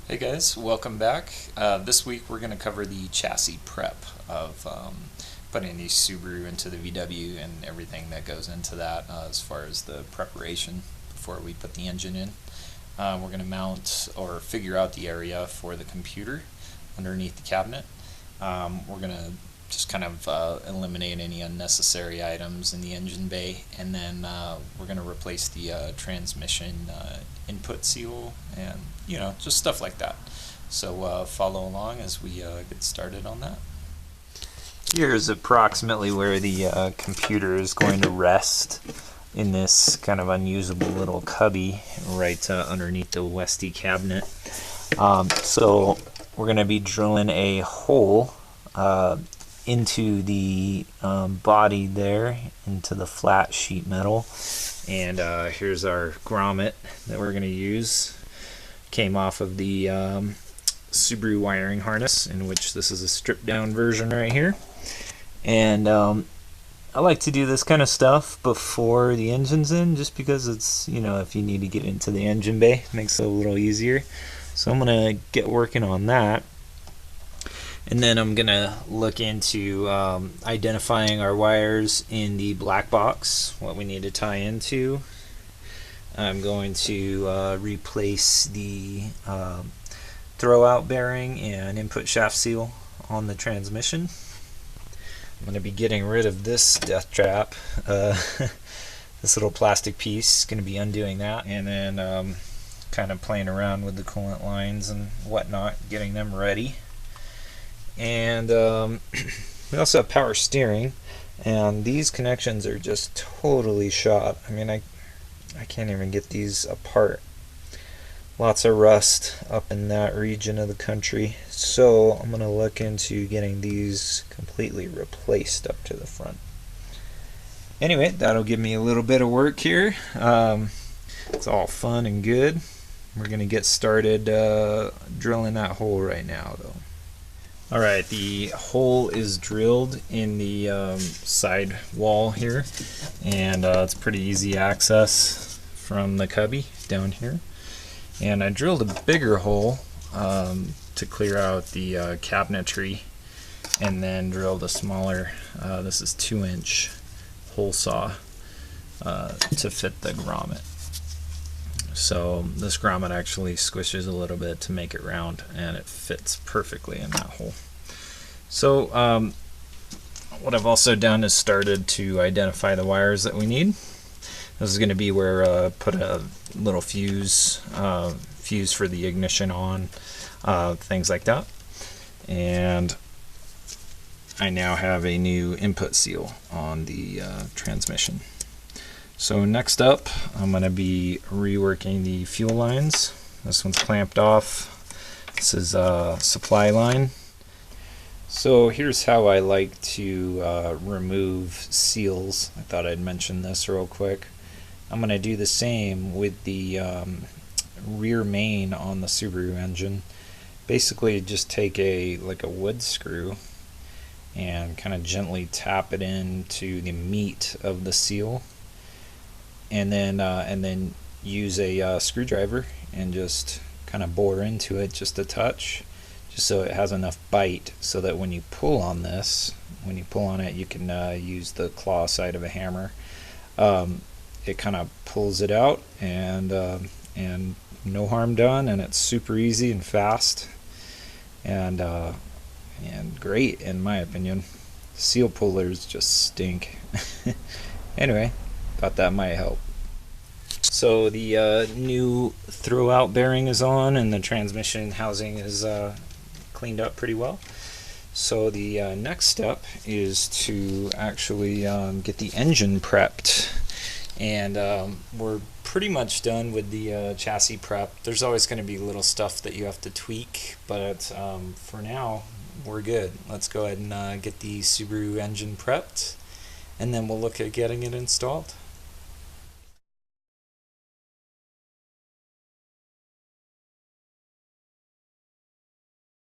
Hey guys, welcome back. This week we're going to cover the chassis prep of putting the Subaru into the VW and everything that goes into that as far as the preparation before we put the engine in. We're going to mount or figure out the area for the computer underneath the cabinet. We're going to just kind of eliminate any unnecessary items in the engine bay, and then we're going to replace the transmission input seal and just stuff like that. So follow along as we get started on that. Here's approximately where the computer is going to rest in this kind of unusable little cubby right underneath the Westy cabinet. So we're going to be drilling a hole into the body there, into the flat sheet metal. And here's our grommet that we're going to use. Came off of the Subaru wiring harness, in which this is a stripped down version right here. And I like to do this kind of stuff before the engine's in, just because it's, if you need to get into the engine bay, it makes it a little easier. So I'm going to get working on that. And then I'm going to look into identifying our wires in the black box, what we need to tie into. I'm going to replace the throwout bearing and input shaft seal on the transmission. I'm going to be getting rid of this death trap, this little plastic piece, going to be undoing that, and then kind of playing around with the coolant lines and whatnot, getting them ready. And we also have power steering, and these connections are just totally shot. I mean, I can't even get these apart. Lots of rust up in that region of the country, so I'm going to look into getting these completely replaced up to the front. Anyway, that'll give me a little bit of work here. It's all fun and good. We're going to get started drilling that hole right now, though. Alright, the hole is drilled in the side wall here, and it's pretty easy access from the cubby down here. And I drilled a bigger hole to clear out the cabinetry, and then drilled a smaller, this is 2-inch hole saw to fit the grommet. So this grommet actually squishes a little bit to make it round, and it fits perfectly in that hole. So what I've also done is started to identify the wires that we need. This is going to be where put a little fuse for the ignition on, things like that. And I now have a new input seal on the transmission. So next up, I'm going to be reworking the fuel lines. This one's clamped off. This is a supply line. So here's how I like to remove seals. I thought I'd mention this real quick. I'm going to do the same with the rear main on the Subaru engine. Basically just take a wood screw and kind of gently tap it into the meat of the seal, and then use a screwdriver and just kind of bore into it just a touch, just so it has enough bite so that when you pull on it, you can use the claw side of a hammer. It kind of pulls it out, and no harm done, and it's super easy and fast, and great in my opinion. Seal pullers just stink. Anyway, thought that might help. So the new throwout bearing is on, and the transmission housing is cleaned up pretty well. So the next step is to actually get the engine prepped, and we're pretty much done with the chassis prep. There's always going to be little stuff that you have to tweak, but for now we're good. Let's go ahead and get the Subaru engine prepped, and then we'll look at getting it installed.